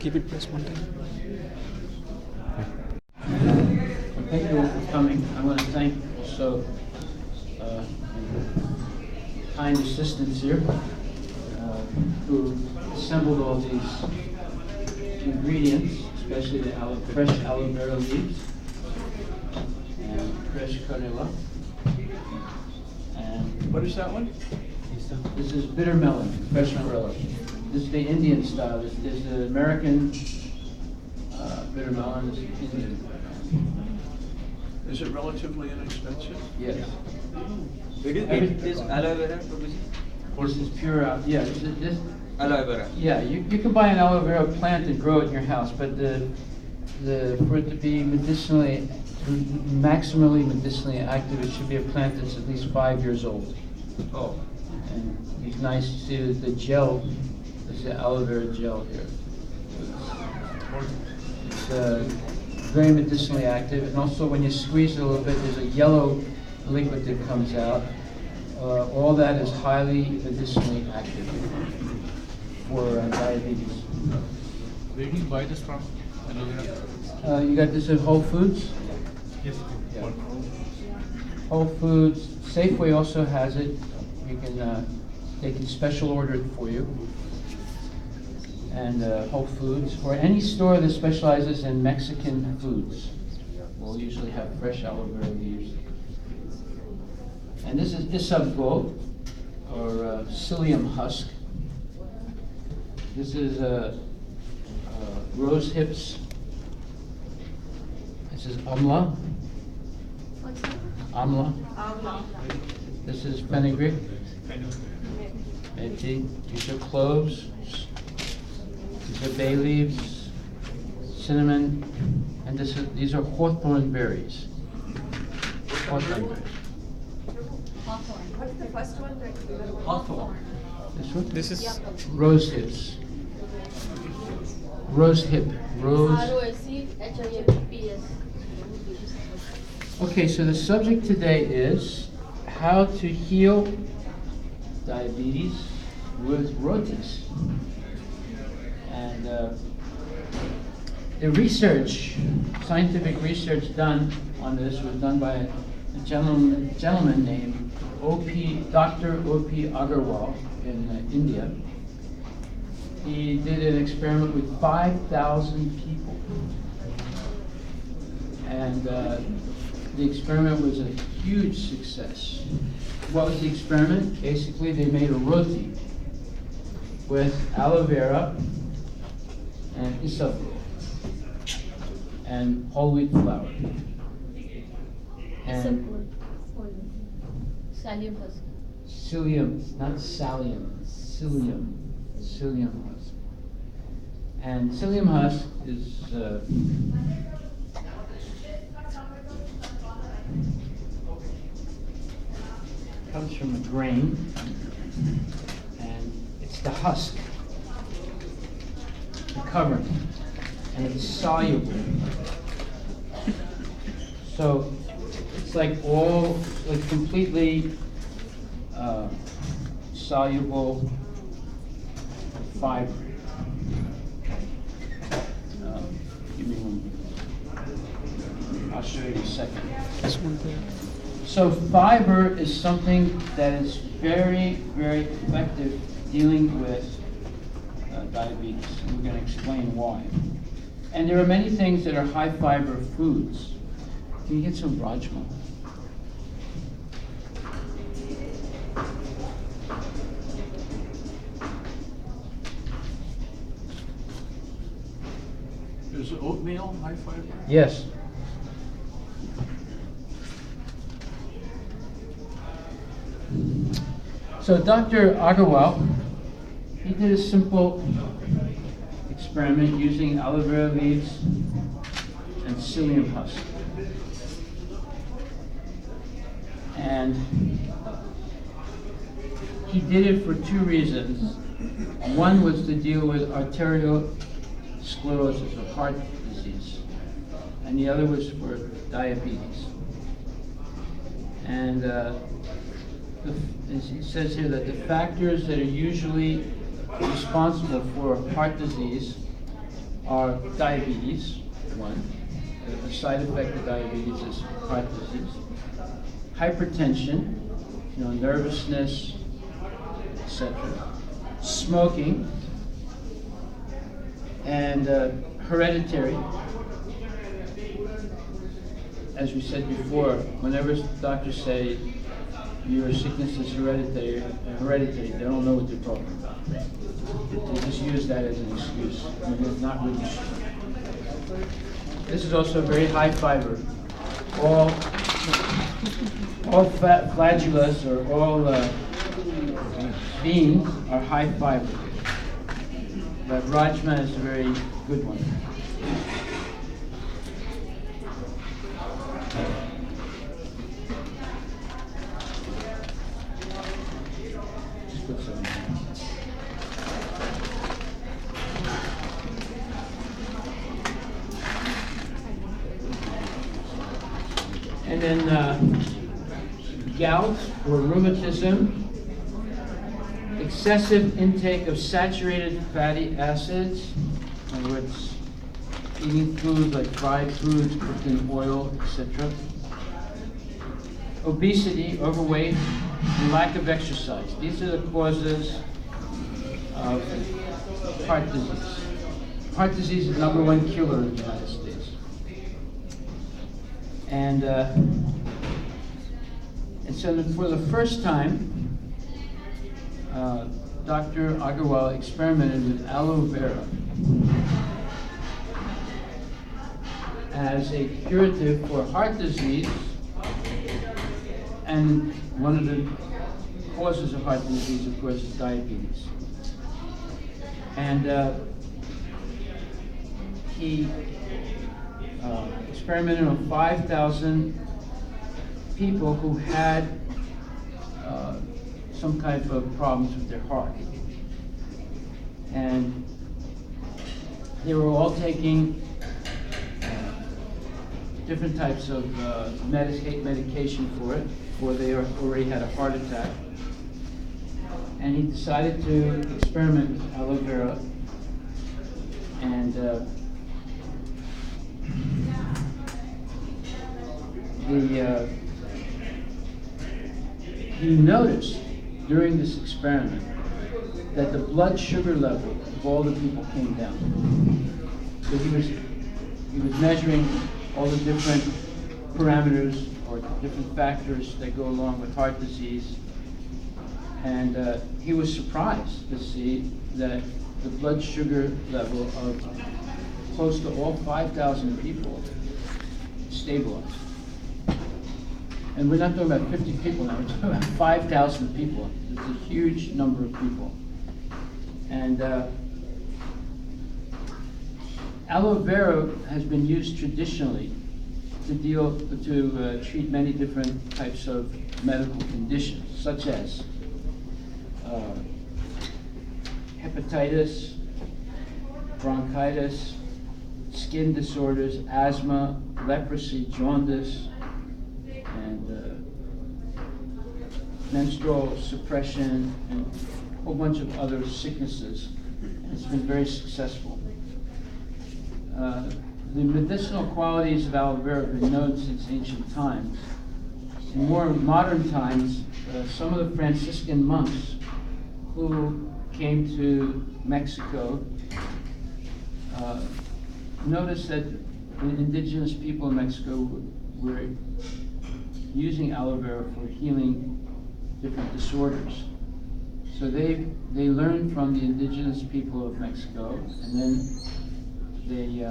Keep it pressed one time. Thank you all for coming. I want to thank also kind assistants here who assembled all these ingredients, especially the fresh aloe vera leaves and fresh canela. And What is that one? this is bitter melon, fresh canela. This is the Indian style. This is the American bitter melon. This is Indian. Is it relatively inexpensive? Yes. Where do you get this aloe vera, Prabhuji? This is pure, this, Aloe vera. yeah, you can buy an aloe vera plant and grow it in your house, but for it to be maximally medicinally active, it should be a plant that's at least 5 years old. Oh. And it's nice to see that the gel, this is the aloe vera gel here. It's very medicinally active, and also when you squeeze it a little bit, there's a yellow liquid that comes out. All that is highly medicinally active for diabetes. Where do you buy this from? Aloe vera? You got this at Whole Foods? Yes. Yeah. Whole Foods, Safeway also has it. You can, they can special order it for you. And Whole Foods, or any store that specializes in Mexican foods will usually have fresh aloe vera leaves. And this is Isabgol, or Psyllium husk. This is rose hips. This is amla. What's that? Amla. This is fenugreek. Methi. These are cloves. These are bay leaves, cinnamon, and these are hawthorn berries. Hawthorn berries. What's the first one? Hawthorn. This one? This is Rose hips. Rose hip. Rose. ROSEHIPS. Okay, so the subject today is how to heal diabetes with rotis. And the research, scientific research done on this was done by a gentleman named Dr. O.P. Agarwal in India. He did an experiment with 5,000 people. And the experiment was a huge success. What was the experiment? Basically, they made a roti with aloe vera and Isabgol and whole wheat flour. And Psyllium husk. psyllium, not Psyllium, psyllium husk. And psyllium husk is comes from a grain, and it's the husk, the covering, and it's soluble. So it's like completely soluble fiber. Give me one. I'll show you in a second. this one there. So fiber is something that is very, very effective dealing with diabetes. And we're going to explain why. And there are many things that are high fiber foods. Can you get some rajma? Is oatmeal high fiber? Yes. So Dr. Agarwal, he did a simple experiment using aloe vera leaves and psyllium husk. And he did it for two reasons. One was to deal with arteriosclerosis, or heart disease, and the other was for diabetes. And it says here that the factors that are usually responsible for heart disease are diabetes, one. A side effect of diabetes is heart disease. Hypertension, nervousness, etc. Smoking, and hereditary. As we said before, whenever doctors say your sickness is hereditary, they don't know what they're talking about. They just use that as an excuse. I mean, it's not really true. This is also very high fiber. All flagellas or all beans are high fiber. But Rajma is a very good one. Just put some in there. And then gout or rheumatism, excessive intake of saturated fatty acids, in other words, eating foods like fried foods, cooked in oil, etc. Obesity, overweight, and lack of exercise. These are the causes of heart disease. Heart disease is the #1 killer in the United States. And so for the first time, Dr. Agarwal experimented with aloe vera as a curative for heart disease, and one of the causes of heart disease, of course, is diabetes. And he experimented on 5,000 people who had some kind of problems with their heart. And they were all taking different types of medication for it, or they already had a heart attack. And he decided to experiment with aloe vera, and he noticed during this experiment that the blood sugar level of all the people came down. So he was measuring all the different parameters or different factors that go along with heart disease, and he was surprised to see that the blood sugar level of close to all 5,000 people stabilized. And we're not talking about 50 people now, we're talking about 5,000 people. It's a huge number of people. And aloe vera has been used traditionally to treat many different types of medical conditions, such as hepatitis, bronchitis, skin disorders, asthma, leprosy, jaundice, and menstrual suppression, and a whole bunch of other sicknesses. It's been very successful. The medicinal qualities of aloe vera have been known since ancient times. In more modern times, some of the Franciscan monks who came to Mexico noticed that the indigenous people in Mexico were using aloe vera for healing different disorders. So they learned from the indigenous people of Mexico, and then they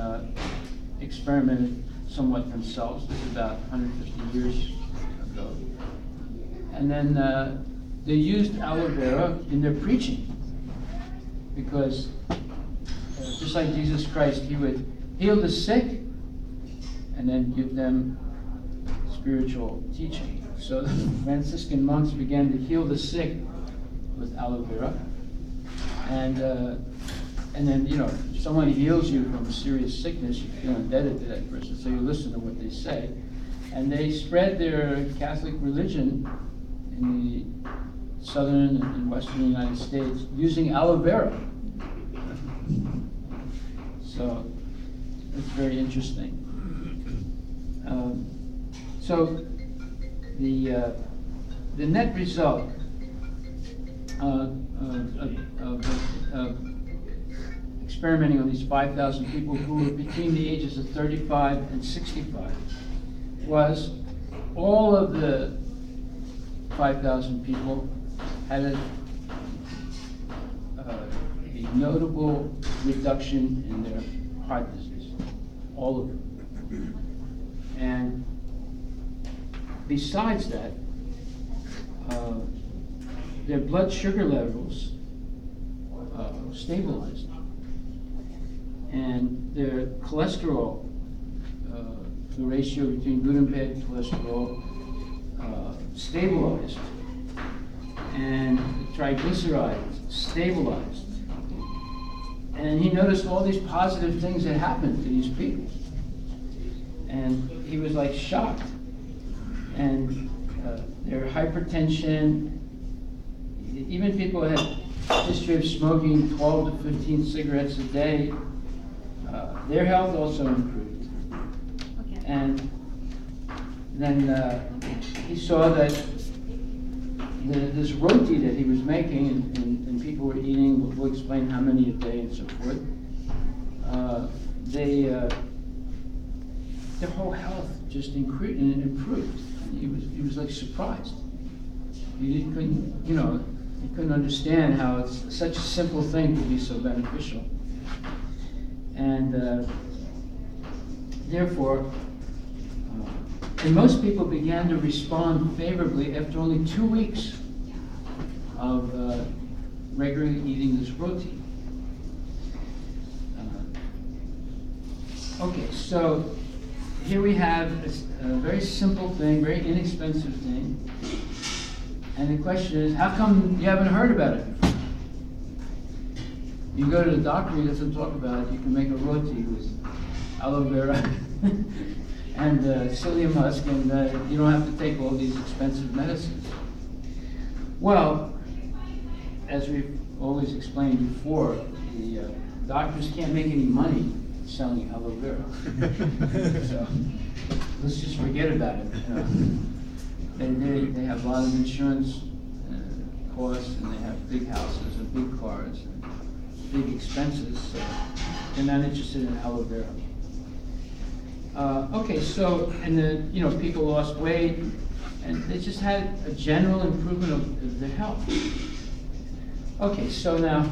experimented somewhat themselves. This is about 150 years ago. And then they used aloe vera in their preaching, because just like Jesus Christ, he would heal the sick and then give them spiritual teaching. So the Franciscan monks began to heal the sick with aloe vera, and then, if someone heals you from a serious sickness, you feel indebted to that person, so you listen to what they say. And they spread their Catholic religion in the southern and western United States using aloe vera. So it's very interesting. So the net result of experimenting on these 5,000 people who were between the ages of 35 and 65 was all of the 5,000 people had a notable reduction in their heart disease, all of them. And besides that, their blood sugar levels stabilized, and their cholesterol, the ratio between good and bad cholesterol, stabilized, and the triglycerides stabilized. And he noticed all these positive things that happened to these people. And he was like shocked. And their hypertension, even people who had a history of smoking 12 to 15 cigarettes a day, their health also improved. Okay. And then he saw that this roti that he was making, and people were eating, we'll explain how many a day and so forth, their whole health just increased and improved. And he was like surprised. He couldn't understand how it's such a simple thing to be so beneficial. And therefore, and most people began to respond favorably after only 2 weeks of regularly eating this roti. Okay, so here we have a very simple thing, very inexpensive thing. And the question is, how come you haven't heard about it before? You go to the doctor, he doesn't talk about it. You can make a roti with aloe vera and psyllium husk, and you don't have to take all these expensive medicines. Well, as we've always explained before, the doctors can't make any money selling aloe vera. So let's just forget about it. They have a lot of insurance costs, and they have big houses and big cars and big expenses, so they're not interested in aloe vera. Okay, so, and people lost weight, and they just had a general improvement of their health. Okay, so now,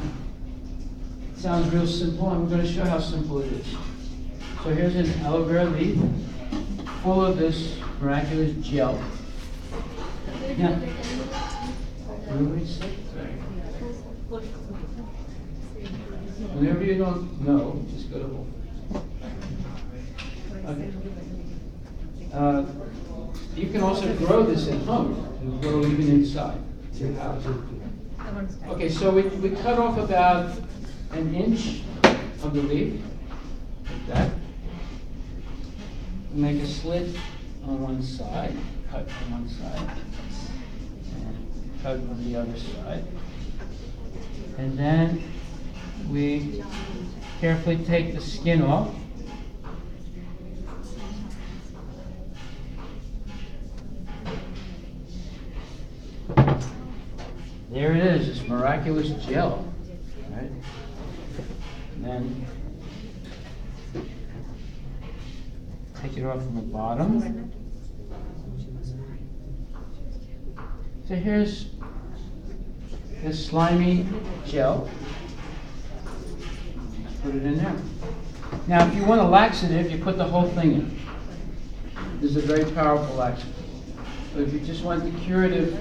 it sounds real simple. I'm going to show how simple it is. So here's an aloe vera leaf full of this miraculous gel. Now, everybody say? Whenever you don't know, just go to Whole Foods. Okay. You can also grow this at home, and grow even inside your house. Okay, so we cut off about an inch of the leaf, like that. We make a slit on one side, cut on one side, and cut on the other side. And then we carefully take the skin off. There it is, this miraculous gel, right? And then take it off from the bottom. So here's this slimy gel. Just put it in there. Now, if you want a laxative, you put the whole thing in. This is a very powerful laxative. But if you just want the curative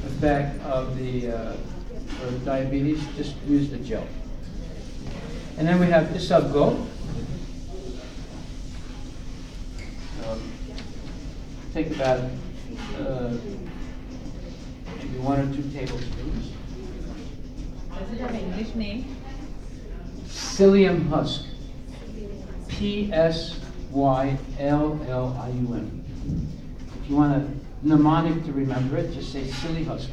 effect of the for diabetes, just use the gel. And then we have Isabgol. Take about maybe 1 or 2 tablespoons. Does it have an English name? Psyllium husk. Psyllium. If you want a mnemonic to remember it, just say silly husk.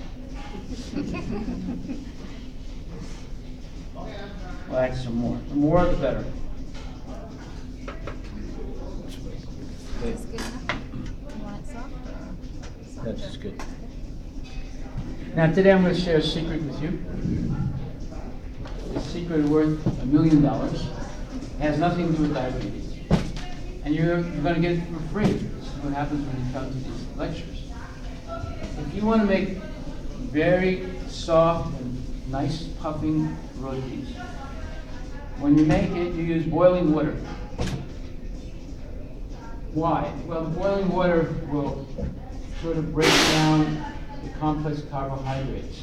We'll add some more. The more, the better. Okay. Is this good enough? You want it soft or soft? That's just good. Now today I'm going to share a secret with you. The secret worth $1 million. It has nothing to do with diabetes. And you're going to get it for free. This is what happens when you come to these lectures. If you want to make very soft and nice puffing rotis, when you make it, you use boiling water. Why? Well, the boiling water will sort of break down the complex carbohydrates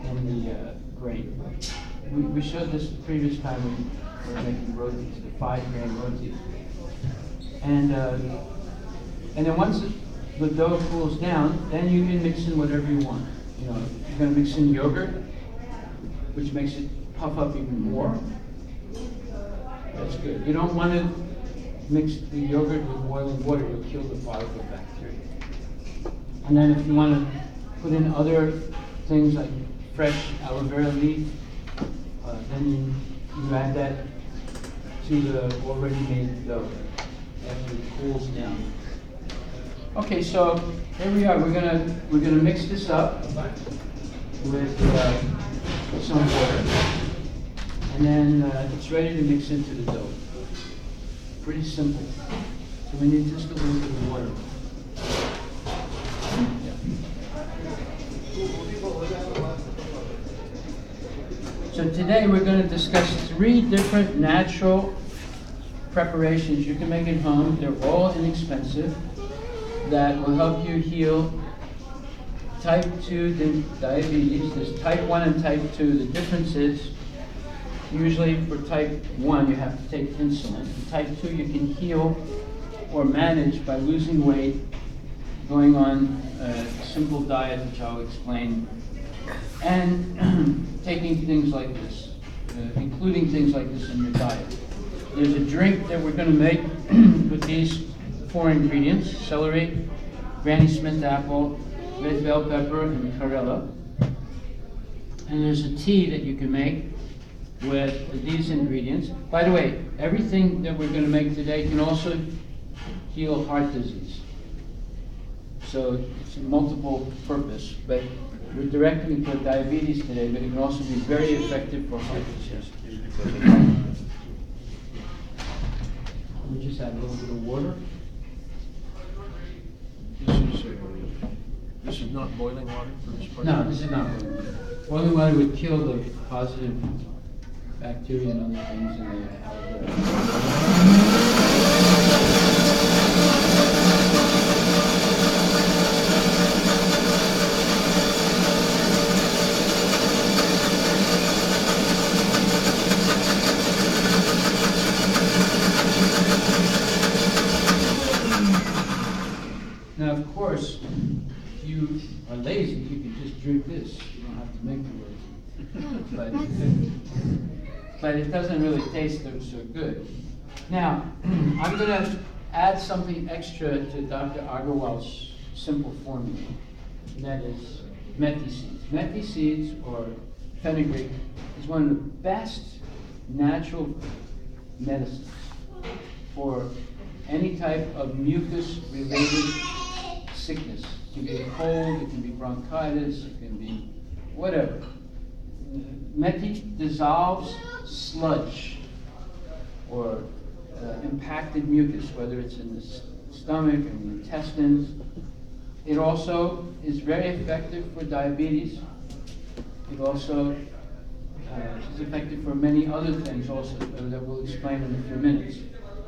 in the grain. We showed this the previous time we were making rotis, the 5-grain rotis. And then once the dough cools down, then you can mix in whatever you want. You know, you're going to mix in yogurt, which makes it puff up even more. That's good. You don't want to mix the yogurt with boiling water. You'll kill the viral bacteria. And then if you want to put in other things like fresh aloe vera leaf, then you add that to the already made dough after it cools down. Okay, so here we are. We're gonna mix this up with some water, and then it's ready to mix into the dough. Pretty simple. So we need just a little bit of water. So today we're going to discuss 3 different natural preparations you can make at home. They're all inexpensive, that will help you heal type 2 diabetes. There's type 1 and type 2. The difference is, usually for type 1 you have to take insulin. For type 2 you can heal or manage by losing weight, going on a simple diet, which I'll explain, and taking things like this, including things like this in your diet. There's a drink that we're going to make with these 4 ingredients: celery, Granny Smith apple, red bell pepper, and chlorella. And there's a tea that you can make with these ingredients. By the way, everything that we're going to make today can also heal heart disease. So it's a multiple purpose, but we're directing it for diabetes today, but it can also be very effective for heart disease. We just add a little bit of water. This is not boiling water for this part? No, this is not boiling water. Boiling water would kill the positive bacteria and other things in the aloe Now, of course, if you are lazy, you can just drink this. You don't have to make the roti. But it doesn't really taste so good. Now, I'm going to add something extra to Dr. Agarwal's simple formula, and that is methi seeds. Methi seeds, or fenugreek, is one of the best natural medicines for any type of mucus-related sickness. It can be a cold, it can be bronchitis, it can be whatever. Methi dissolves sludge or impacted mucus, whether it's in the stomach or in the intestines. It also is very effective for diabetes. It also is effective for many other things also that we'll explain in a few minutes.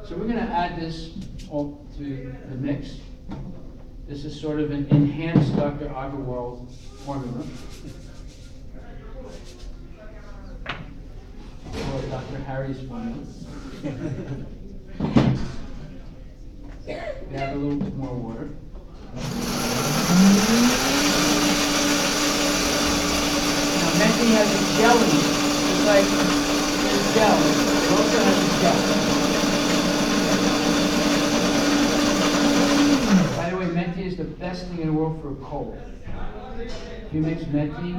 So we're going to add this all to the mix. This is sort of an enhanced Dr. Agarwal formula. Or Dr. Harry's formula. We add a little bit more water. Now, methi has a gel in it. It's like there's gel. It also has a gel. By the way, methi is the best thing in the world for a cold. If you mix methi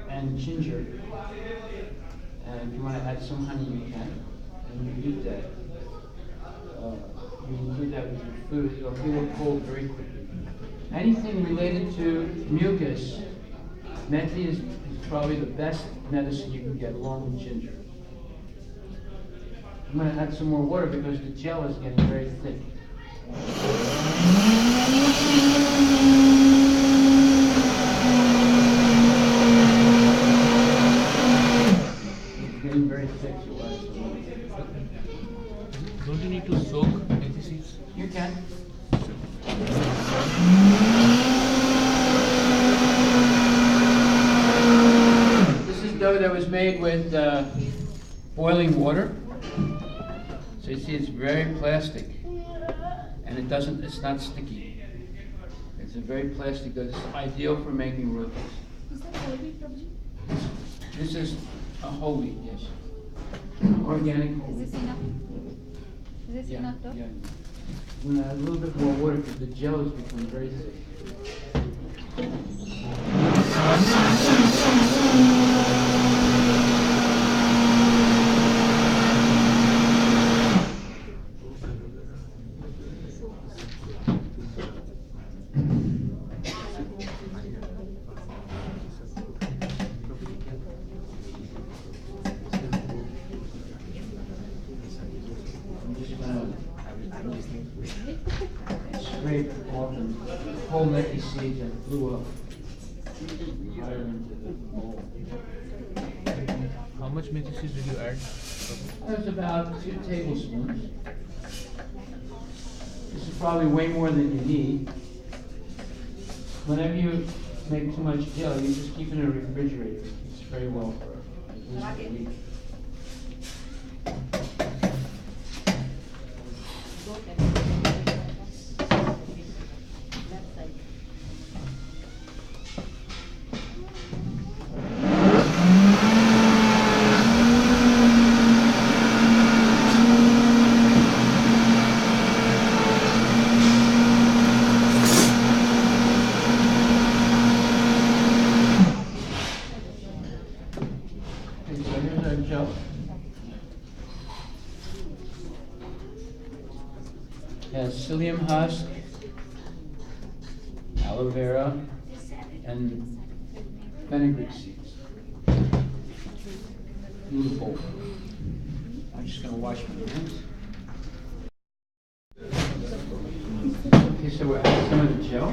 and ginger, and if you want to add some honey, you can. And you do that. You include that food, it'll heal a cold very quickly. Anything related to mucus, methi is probably the best medicine you can get along with ginger. I'm going to add some more water because the gel is getting very thick. It's getting very thick, so we'll add some more. Don't you need to soak methi seeds? You can. This is dough that was made with boiling water. So you see it's very plastic. And it's not sticky. It's a very plastic dough. It's ideal for making rotis. Is that whole wheat, Prabhuji? This is a whole wheat, yes. Organic whole Is wheat. this enough? Is this Yeah, enough dough? yeah. I'm going to add a little bit more water because the gel has become very thick. I'm just going to scrape off the whole methi seeds that flew up higher into the bowl. How much methi seeds did you add? That's about 2 tablespoons. This is probably way more than you need. Whenever you make too much gel, you just keep it in a refrigerator. It keeps very well for at least a week. Okay, so here's our gel. It has psyllium husk, aloe vera, and fenugreek seeds. Little bowl. I'm just going to wash my hands. Okay, so we're adding some of the gel.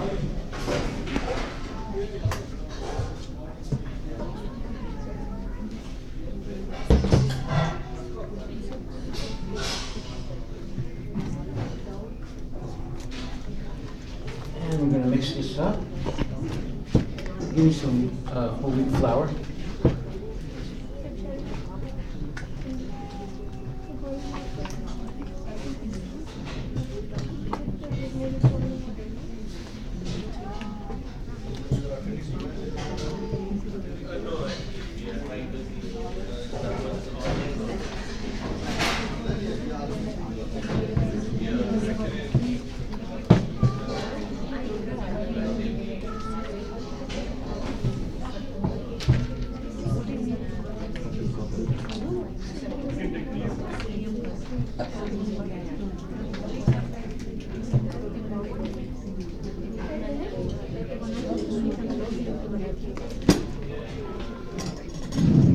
And we're going to mix this up. Give me some whole wheat flour.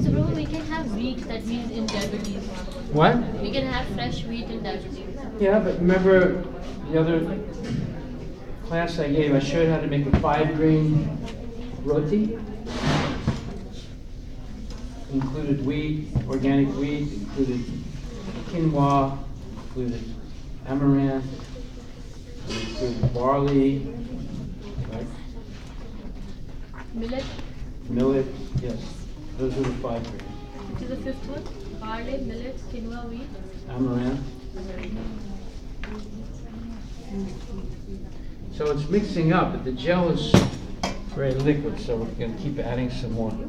So, Prabhu, we can have wheat, that means in diabetes. What? We can have fresh wheat in diabetes. Yeah, but remember the other class I gave, I showed how to make a 5-grain roti. Included wheat, organic wheat, included quinoa, included amaranth, included barley, right? Millet, Millet, yes. Those are the 5 grains. which is the fifth one. Barley, millet, quinoa, wheat. Amaranth. So it's mixing up, but the gel is very liquid, so we're going to keep adding some more. I'm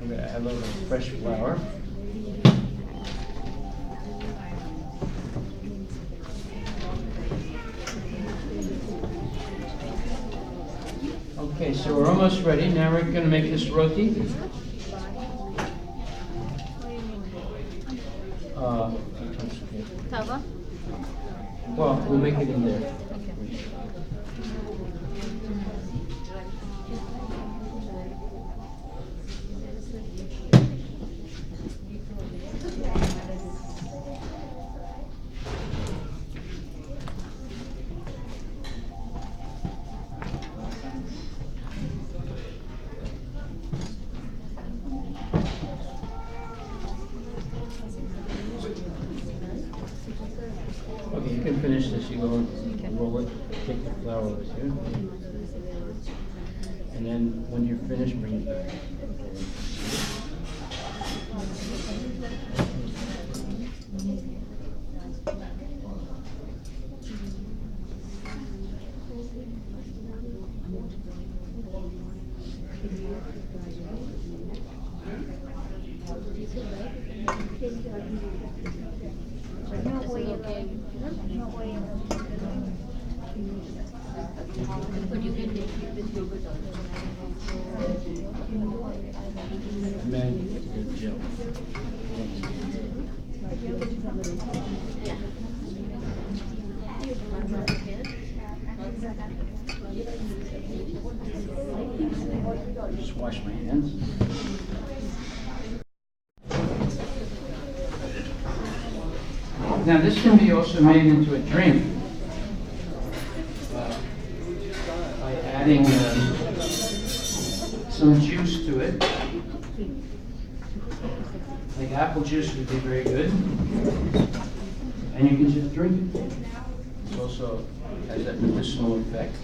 going to add a little fresh flour. Okay, so we're almost ready. Now we're going to make this roti. Tava? Well, we'll make it in there. Okay, you can finish this. You go and roll it. Take the flour over here. And then when you're finished, bring it back. But you can make it with yogurt also. And then your gel. Just wash my hands. Now this can be also made into a drink by adding some juice to it. Like apple juice would be very good. And you can just drink it. It also has that medicinal effect.